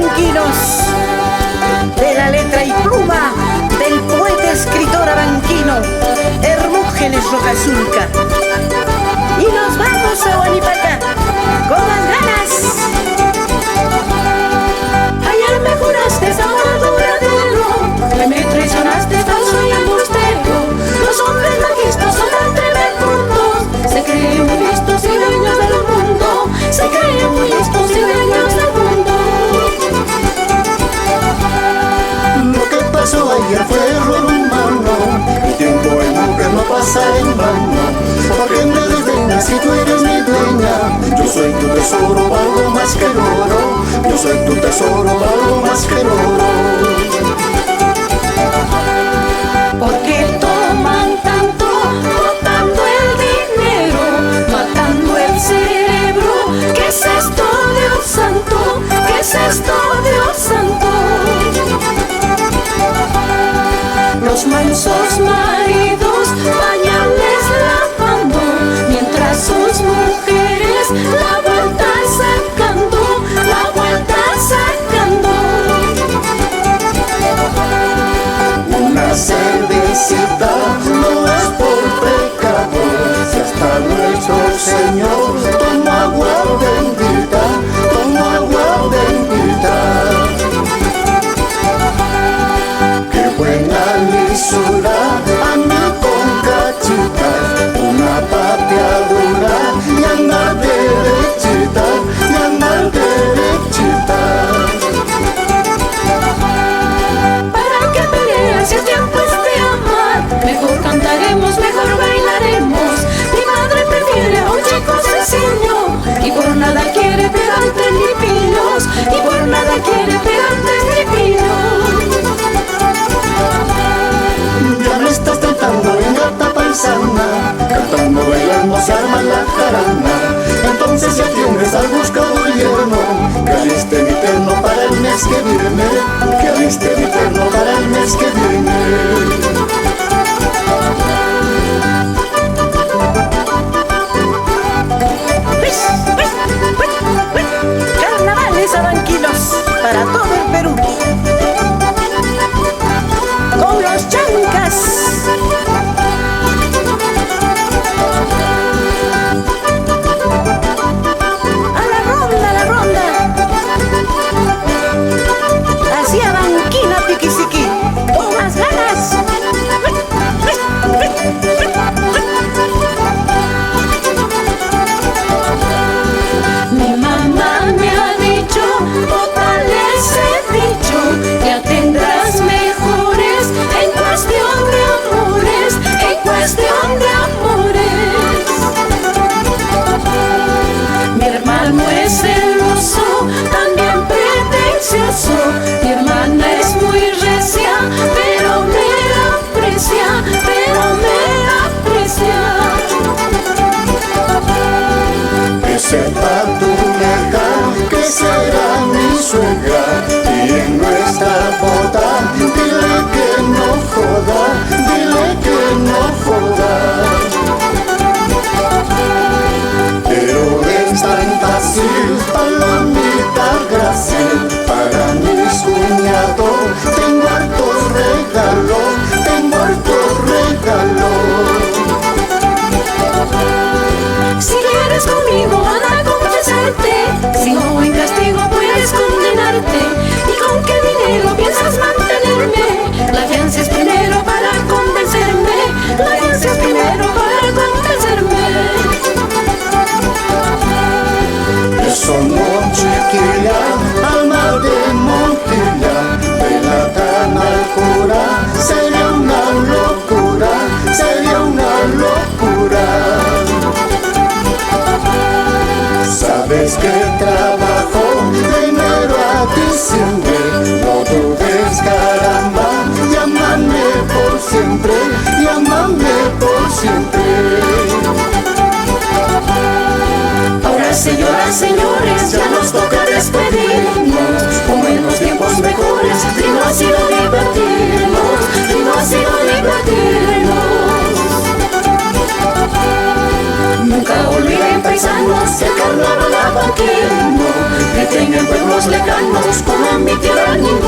Abanquinos, de la letra y pluma del poeta escritor abanquino Hermógenes Rocazulca. Y nos vamos a Guanipaca con las ganas. Ayer me juraste amor duradero, hoy me traicionaste, falso y embustero. Los hombres machistas son tan tremendos, se creen muy listos y dueños del mundo, se creen muy listos y dueños del mundo. Lo que pasó ayer fue error humano, el tiempo en mujer no pasa en vano. Porque me desdeñas si tú eres mi dueña, yo soy tu tesoro, valgo más que el oro, yo soy tu tesoro, valgo más que el oro. Porque toman tanto, botando el dinero, matando el cerebro. ¿Qué es esto, Dios santo? ¿Qué es esto, Dios santo? Los mansos maridos pañales lavando, mientras sus mujeres la vuelta sacando, la vuelta sacando. Una cervecita no es por pecado, si hasta nuestro Señor tomó agua bendita, tomó agua bendita. Qué buena lisura, a mí con cachita, una pateadura y andar derechita, y andar derechita. ¿Para qué pelear si el tiempo es de amar? Mejor cantaremos, mejor bailaremos. Mi madre prefiere a un chico sencillo, y por nada quiere pegantes ni pillos, y por nada quiere pegantes ni pillos. Ya me estás tentando en gata paisana, cantando, bailando se arma la jarana. Entonces ya tienes al buscador yerno, que aliste mi terno para el mes que viene, que aliste mi terno para el mes que viene. Carnavales abanquinos para todo el Perú, con los chancas. A la ronda, así abanquina piquisiqui, con más ganas. Mi mamá me ha dicho, bótale ese dicho, ya tendrás mejores en cuestión de amores, en cuestión de amores. Mi hermano es celoso, también pretencioso, mi hermana es muy recia, pero me aprecia, pero me aprecia. Que sepa tu vieja que será mi suegra, y en nuestra boda dile que no joda, dile que no joda. Pero es tan fácil para la mitad gracia, para mis cuñados tengo hartos regalos, tengo hartos regalos. Si quieres conmigo anda a confesarte, si no en castigo puedes condenarte. ¿Y con qué dinero piensas mantenerme? La fianza es primero para convencerme, la fianza es primero para convencerme. Eso no, chiquilla, alma de Montilla, vela tan al cura, sería una locura, sería una locura. Sabes que trabajo de enero a diciembre, no dudes, caramba, llámame por siempre, llámame por siempre. Ahora señoras, señores, ya nos toca despedirnos, con buenos tiempos mejores, y no ha sido divertirnos, y no ha sido divertirnos. Nunca olviden paisanos, el carnaval abanquino, que tengan pueblos lejanos como en mi tierra ninguno.